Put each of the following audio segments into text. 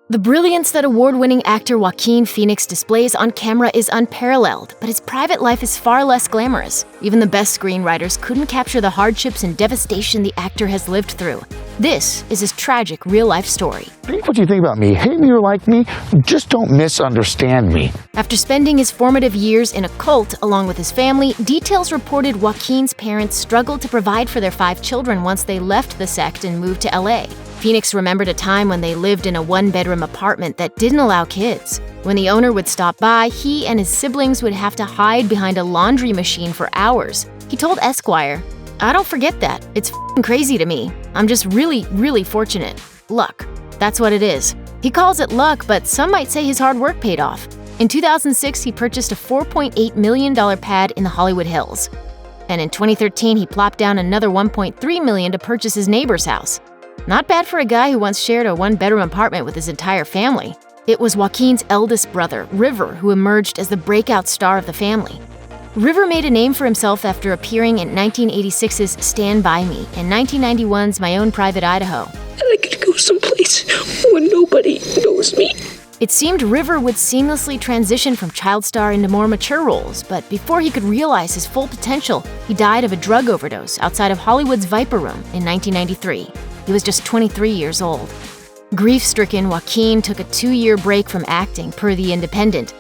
The brilliance that award-winning actor Joaquin Phoenix displays on camera is unparalleled, but his private life is far less glamorous. Even the best screenwriters couldn't capture the hardships and devastation the actor has lived through. This is his tragic real-life story. Think what you think about me. Hate me or like me, just don't misunderstand me. After spending his formative years in a cult along with his family, details reported Joaquin's parents struggled to provide for their 5 children once they left the sect and moved to LA. Phoenix remembered a time when they lived in a 1-bedroom apartment that didn't allow kids. When the owner would stop by, he and his siblings would have to hide behind a laundry machine for hours. He told Esquire, "I don't forget that. It's f***ing crazy to me. I'm just really fortunate. Luck. That's what it is." He calls it luck, but some might say his hard work paid off. In 2006, he purchased a $4.8 million pad in the Hollywood Hills. And in 2013, he plopped down another $1.3 million to purchase his neighbor's house. Not bad for a guy who once shared a 1-bedroom apartment with his entire family. It was Joaquin's eldest brother, River, who emerged as the breakout star of the family. River made a name for himself after appearing in 1986's Stand By Me and 1991's My Own Private Idaho. I could go someplace where nobody knows me. It seemed River would seamlessly transition from child star into more mature roles, but before he could realize his full potential, he died of a drug overdose outside of Hollywood's Viper Room in 1993. He was just 23 years old. Grief-stricken, Joaquin took a 2-year break from acting, per The Independent.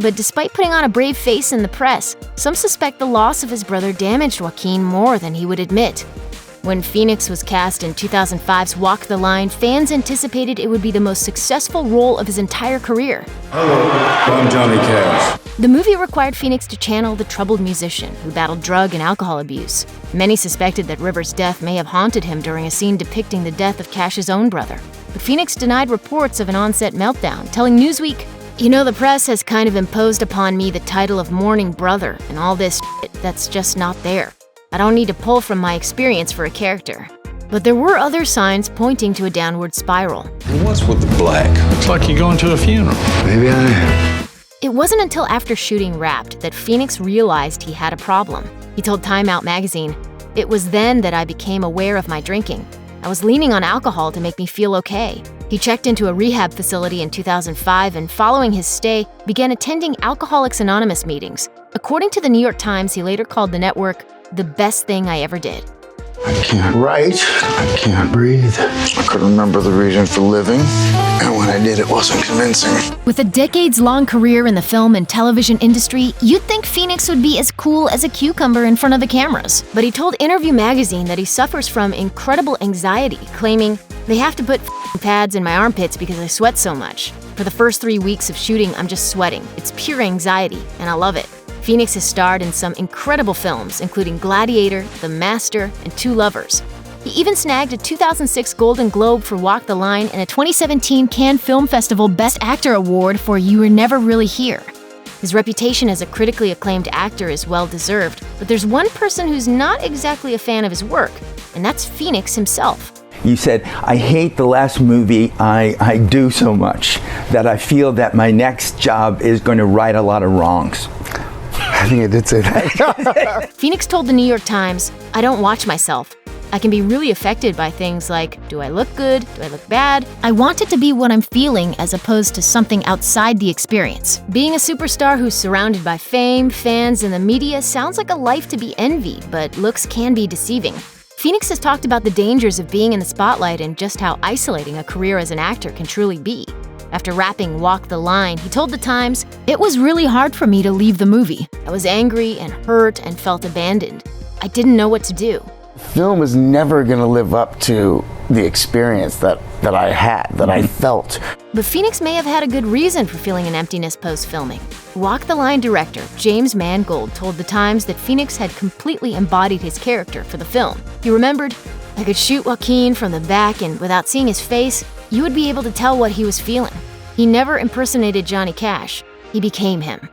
But despite putting on a brave face in the press, some suspect the loss of his brother damaged Joaquin more than he would admit. When Phoenix was cast in 2005's Walk the Line, fans anticipated it would be the most successful role of his entire career. Hello, I'm Johnny Cash. The movie required Phoenix to channel the troubled musician who battled drug and alcohol abuse. Many suspected that River's death may have haunted him during a scene depicting the death of Cash's own brother. But Phoenix denied reports of an on-set meltdown, telling Newsweek, "You know, the press has kind of imposed upon me the title of mourning brother and all this shit that's just not there. I don't need to pull from my experience for a character." But there were other signs pointing to a downward spiral. What's with the black? Looks like you're going to a funeral. Maybe I am. It wasn't until after shooting Wrapped that Phoenix realized he had a problem. He told Time Out magazine, "It was then that I became aware of my drinking. I was leaning on alcohol to make me feel okay." He checked into a rehab facility in 2005 and following his stay, began attending Alcoholics Anonymous meetings. According to the New York Times, he later called the network the best thing I ever did. I can't write. I can't breathe. I couldn't remember the reason for living. And when I did, it wasn't convincing. With a decades-long career in the film and television industry, you'd think Phoenix would be as cool as a cucumber in front of the cameras. But he told Interview magazine that he suffers from incredible anxiety, claiming, "They have to put pads in my armpits because I sweat so much. For the first 3 weeks of shooting, I'm just sweating. It's pure anxiety, and I love it." Phoenix has starred in some incredible films, including Gladiator, The Master, and Two Lovers. He even snagged a 2006 Golden Globe for Walk the Line and a 2017 Cannes Film Festival Best Actor Award for You Were Never Really Here. His reputation as a critically acclaimed actor is well-deserved, but there's one person who's not exactly a fan of his work, and that's Phoenix himself. You said, "I hate the last movie I do so much that I feel that my next job is going to right a lot of wrongs." I think I did say that. Phoenix told the New York Times, "I don't watch myself. I can be really affected by things like, do I look good? Do I look bad? I want it to be what I'm feeling as opposed to something outside the experience. Being a superstar who's surrounded by fame, fans, and the media sounds like a life to be envied, but looks can be deceiving." Phoenix has talked about the dangers of being in the spotlight and just how isolating a career as an actor can truly be. After wrapping Walk the Line, he told The Times, "It was really hard for me to leave the movie. I was angry and hurt and felt abandoned. I didn't know what to do." Film is never going to live up to the experience that I had, that I felt. But Phoenix may have had a good reason for feeling an emptiness post-filming. Walk the Line director James Mangold told The Times that Phoenix had completely embodied his character for the film. He remembered, "I could shoot Joaquin from the back and without seeing his face, you would be able to tell what he was feeling. He never impersonated Johnny Cash. He became him."